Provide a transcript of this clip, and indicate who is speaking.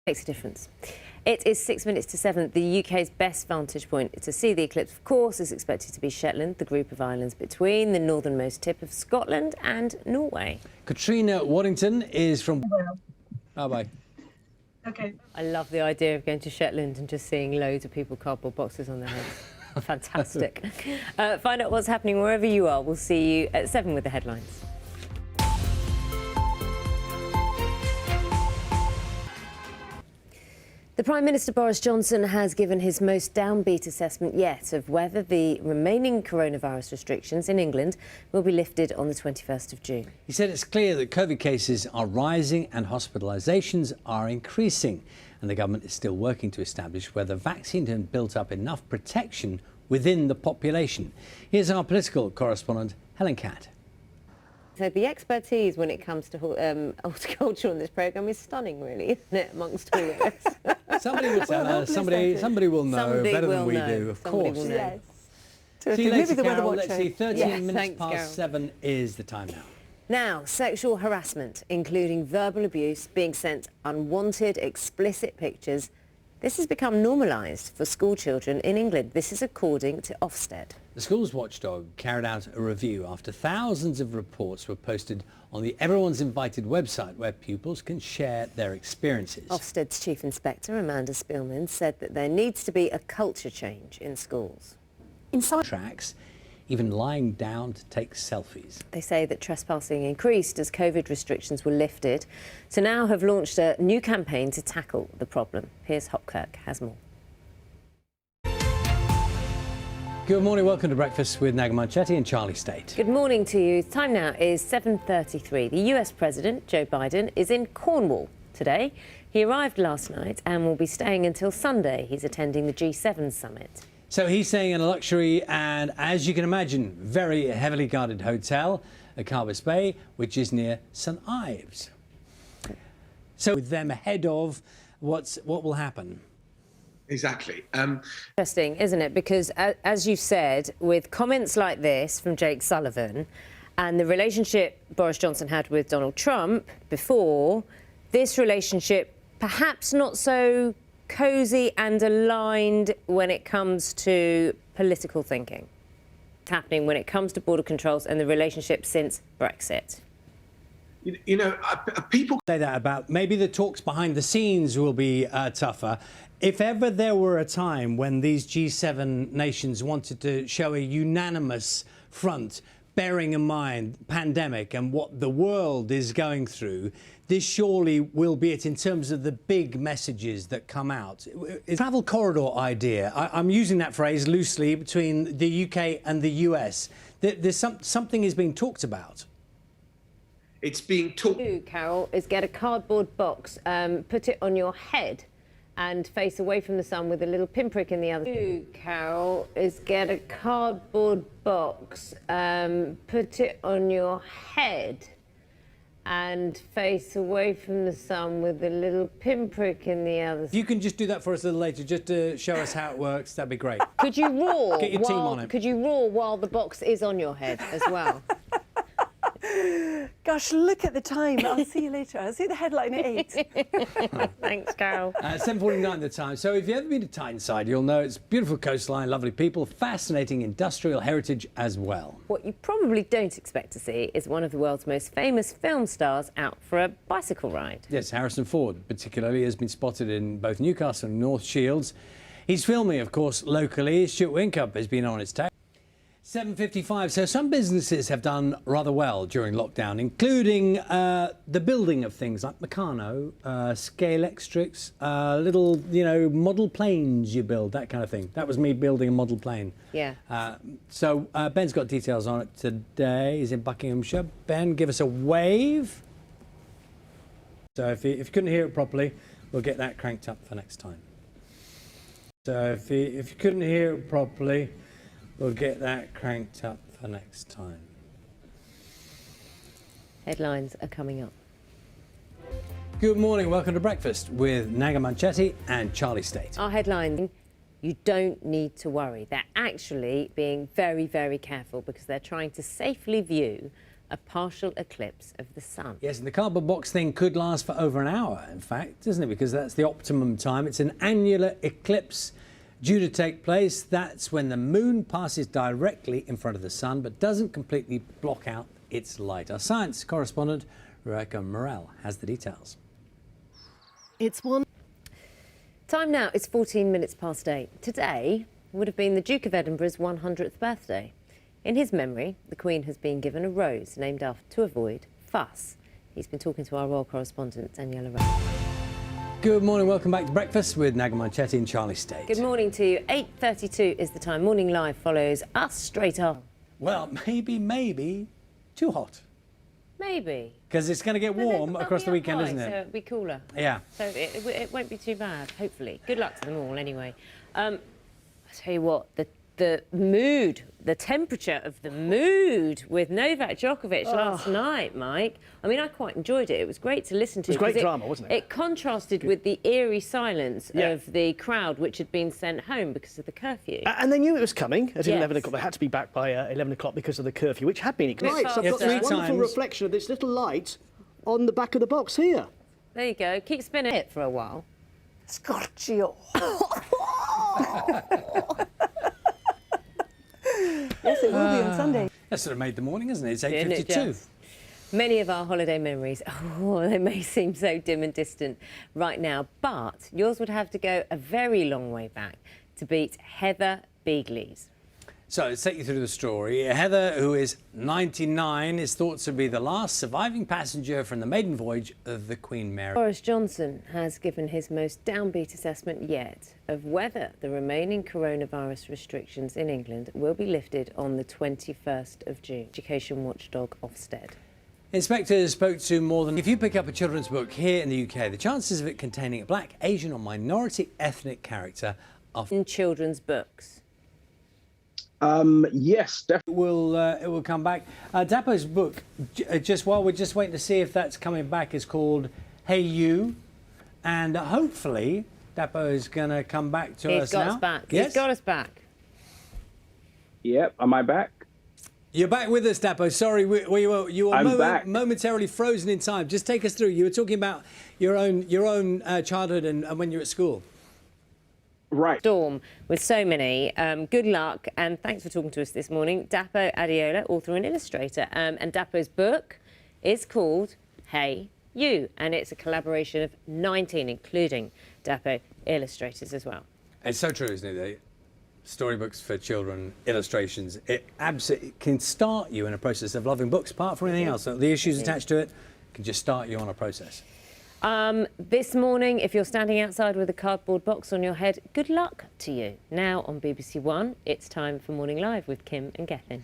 Speaker 1: Makes a difference. It is 6 minutes to 7. The UK's best vantage point to see the eclipse, of course, is expected to be Shetland, the group of islands between the northernmost tip of Scotland and Norway.
Speaker 2: Katrina Waddington is from... Bye-bye.
Speaker 3: Okay.
Speaker 1: I love the idea of going to Shetland and just seeing loads of people cardboard boxes on their heads. Fantastic. Find out what's happening wherever you are. We'll see you at 7 with the headlines. The Prime Minister Boris Johnson has given his most downbeat assessment yet of whether the remaining coronavirus restrictions in England will be lifted on the 21st of June.
Speaker 2: He said it's clear that COVID cases are rising and hospitalisations are increasing, and the government is still working to establish whether vaccines have built up enough protection within the population. Here's our political correspondent, Helen Catt.
Speaker 1: So the expertise when it comes to horticulture on this programme is stunning, really, isn't it, amongst all of us?
Speaker 2: Somebody will tell us, somebody will know better than we do, of course.
Speaker 3: Yes.
Speaker 2: See you later, Carol. Let's see, 13
Speaker 1: Yes,
Speaker 2: minutes
Speaker 1: thanks,
Speaker 2: past
Speaker 1: Carol.
Speaker 2: 7 is the time now.
Speaker 1: Now, sexual harassment, including verbal abuse, being sent unwanted, explicit pictures. This has become normalised for school children in England. This is according to Ofsted.
Speaker 2: The school's watchdog carried out a review after thousands of reports were posted on the Everyone's Invited website where pupils can share their experiences.
Speaker 1: Ofsted's Chief Inspector, Amanda Spielman, said that there needs to be a culture change in schools.
Speaker 2: Inside tracks, even lying down to take selfies.
Speaker 1: They say that trespassing increased as COVID restrictions were lifted, so now have launched a new campaign to tackle the problem. Piers Hopkirk has more.
Speaker 2: Good morning, welcome to Breakfast with Naga Munchetty and Charlie State.
Speaker 1: Good morning to you. Time now is 7:33. The US President, Joe Biden, is in Cornwall today. He arrived last night and will be staying until Sunday. He's attending the G7 summit.
Speaker 2: So he's staying in a luxury and, as you can imagine, very heavily guarded hotel at Carbis Bay, which is near St Ives. So with them ahead of what will happen.
Speaker 4: Exactly.
Speaker 1: Interesting, isn't it? Because, as you said, with comments like this from Jake Sullivan and the relationship Boris Johnson had with Donald Trump before, this relationship perhaps not so cosy and aligned when it comes to political thinking. It's happening when it comes to border controls and the relationship since Brexit.
Speaker 4: You know, people
Speaker 2: Say that about maybe the talks behind the scenes will be tougher. If ever there were a time when these G7 nations wanted to show a unanimous front, bearing in mind pandemic and what the world is going through, this surely will be it in terms of the big messages that come out. Travel corridor idea, I'm using that phrase loosely, between the UK and the US. There's something is being talked about.
Speaker 4: it's being talked.
Speaker 1: Carol, is get a cardboard box, put it on your head and face away from the sun with a little pinprick in the other. Carol, is get a cardboard box, put it on your head and face away from the sun with a little pinprick in the other.
Speaker 2: If you can just do that for us a little later, just to show us how it works, that'd be great.
Speaker 1: Could you roar?
Speaker 2: Get your team on it.
Speaker 1: Could you roar while the box is on your head as well?
Speaker 3: Gosh, look at the time. I'll see you later. I'll see the headline at 8.
Speaker 1: Thanks, Carol.
Speaker 2: 7:49 the time. So if you've ever been to Tyneside, you'll know it's beautiful coastline, lovely people, fascinating industrial heritage as well.
Speaker 1: What you probably don't expect to see is one of the world's most famous film stars out for a bicycle ride.
Speaker 2: Yes, Harrison Ford particularly has been spotted in both Newcastle and North Shields. He's filming, of course, locally. Stuart Winkup has been on his tail. 7:55. So some businesses have done rather well during lockdown, including the building of things like Meccano, Scale Electrics, little, model planes you build, that kind of thing. That was me building a model plane.
Speaker 1: Yeah.
Speaker 2: So Ben's got details on it today. He's in Buckinghamshire. Ben, give us a wave. So if you couldn't hear it properly, we'll get that cranked up for next time. So if you couldn't hear it properly, we'll get that cranked up for next time.
Speaker 1: Headlines are coming up.
Speaker 2: Good morning, welcome to Breakfast with Naga Munchetty and Charlie State.
Speaker 1: Our headline, you don't need to worry. They're actually being very, very careful because they're trying to safely view a partial eclipse of the sun.
Speaker 2: Yes, and the cardboard box thing could last for over an hour, in fact, doesn't it? Because that's the optimum time. It's an annular eclipse due to take place. That's when the moon passes directly in front of the sun, but doesn't completely block out its light. Our science correspondent, Rebecca Morel, has the details.
Speaker 5: It's one.
Speaker 1: Time now is 14 minutes past 8. Today would have been the Duke of Edinburgh's 100th birthday. In his memory, the Queen has been given a rose named after to avoid fuss. He's been talking to our royal correspondent, Daniela Rowe.
Speaker 2: Good morning, welcome back to Breakfast with Naga Munchetty and Charlie State.
Speaker 1: Good morning to you. 8:32 is the time. Morning Live follows us straight up.
Speaker 2: Well, maybe too hot.
Speaker 1: Maybe.
Speaker 2: Because it's going to get warm across the weekend, isn't it?
Speaker 1: So it'll be cooler.
Speaker 2: Yeah.
Speaker 1: So it won't be too bad, hopefully. Good luck to them all, anyway. I tell you what, the mood, the temperature of the mood with Novak Djokovic last night, Mike. I mean, I quite enjoyed it. It was great to listen to.
Speaker 5: It was great drama, wasn't it?
Speaker 1: It contrasted with the eerie silence of the crowd, which had been sent home because of the curfew.
Speaker 5: And they knew it was coming at 11
Speaker 1: Yes.
Speaker 5: o'clock. They had to be back by 11 o'clock because of the curfew, which had been ignited.
Speaker 1: Right,
Speaker 5: So I've
Speaker 1: yeah,
Speaker 5: got this
Speaker 1: 3
Speaker 5: wonderful
Speaker 2: times.
Speaker 5: reflection of this little light on the back of the box here.
Speaker 1: There you go. Keep spinning it for a while.
Speaker 3: Scorchio. Yes, it will be on Sunday.
Speaker 2: That sort of made the morning, isn't it? It's
Speaker 1: Didn't it
Speaker 2: 8:52.
Speaker 1: just? Many of our holiday memories, they may seem so dim and distant right now, but yours would have to go a very long way back to beat Heather Beagley's.
Speaker 2: So let's take you through the story. Heather, who is 99, is thought to be the last surviving passenger from the maiden voyage of the Queen Mary.
Speaker 1: Boris Johnson has given his most downbeat assessment yet of whether the remaining coronavirus restrictions in England will be lifted on the 21st of June. Education watchdog Ofsted.
Speaker 2: Inspectors spoke to more than... If you pick up a children's book here in the UK, the chances of it containing a black, Asian or minority ethnic character are...
Speaker 1: In children's books.
Speaker 6: Yes, definitely.
Speaker 2: It will come back. Dapo's book, we're just waiting to see if that's coming back, is called Hey You. And hopefully, Dapo is going to come back to us now.
Speaker 1: He's got us back.
Speaker 2: Yes?
Speaker 1: He's got us back.
Speaker 6: Yep. Am I back?
Speaker 2: You're back with us, Dapo. Sorry, you were
Speaker 6: back.
Speaker 2: momentarily frozen in time. Just take us through. You were talking about your own childhood and when you were at school.
Speaker 6: Right.
Speaker 1: Storm with so many. Good luck and thanks for talking to us this morning. Dapo Adiola, author and illustrator. And Dapo's book is called Hey You, and it's a collaboration of 19, including Dapo illustrators as well.
Speaker 2: It's so true, isn't it? Storybooks for children, illustrations, it absolutely can start you in a process of loving books, apart from anything else. So the issues attached to it can just start you on a process.
Speaker 1: This morning, if you're standing outside with a cardboard box on your head, good luck to you. Now on BBC One, it's time for Morning Live with Kim and Gethin.